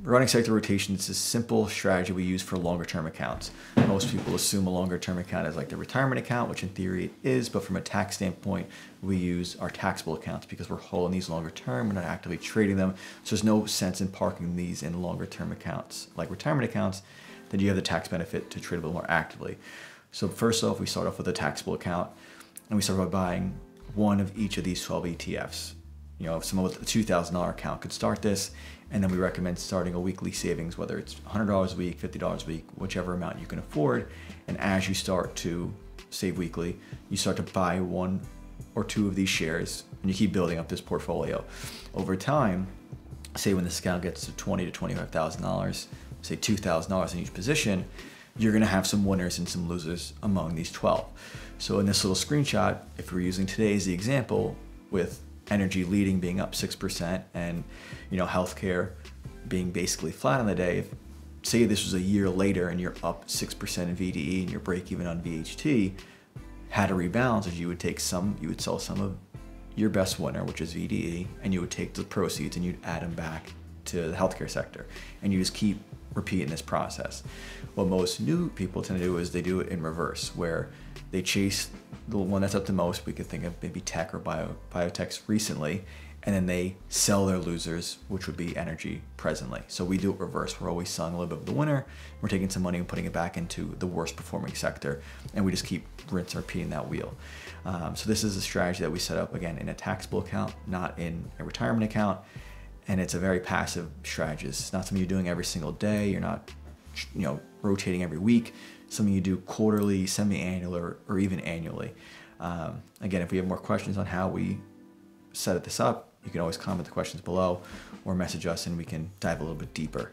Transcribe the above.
Running sector rotation is a simple strategy we use for longer term accounts. Most people assume a longer term account is like the retirement account, which in theory it is, but from a tax standpoint, we use our taxable accounts because we're holding these longer term, we're not actively trading them. So there's no sense in parking these in longer term accounts like retirement accounts. Then you have the tax benefit to trade a little more actively. So first off, we start off with a taxable account, and we start by buying one of each of these 12 ETFs. You know, if someone with a $2,000 account could start this, and then we recommend starting a weekly savings, whether it's $100 a week, $50 a week, whichever amount you can afford. And as you start to save weekly, you start to buy one or two of these shares, and you keep building up this portfolio. Over time, say when this account gets to $20,000 to $25,000, say $2,000 in each position, you're gonna have some winners and some losers among these 12. So in this little screenshot, if we're using today as the example, with energy leading being up 6% and healthcare being basically flat on the day, if say this was a year later and you're up 6% in VDE and you're break even on VHT, had a rebalance, as you would sell some of your best winner, which is VDE, and you would take the proceeds and you'd add them back to the healthcare sector, and you just keep repeating this process. What most new people tend to do is they do it in reverse, where they chase the one that's up the most. We could think of maybe tech or biotechs recently, and then they sell their losers, which would be energy presently. So we do it reverse. We're always selling a little bit of the winner. We're taking some money and putting it back into the worst performing sector, and we just keep rinse and repeating that wheel. So this is a strategy that we set up, again, in a taxable account, not in a retirement account. And it's a very passive strategy. It's not something you're doing every single day. You're not, rotating every week. It's something you do quarterly, semi-annual, or even annually. Again, if we have more questions on how we set this up, you can always comment the questions below or message us and we can dive a little bit deeper.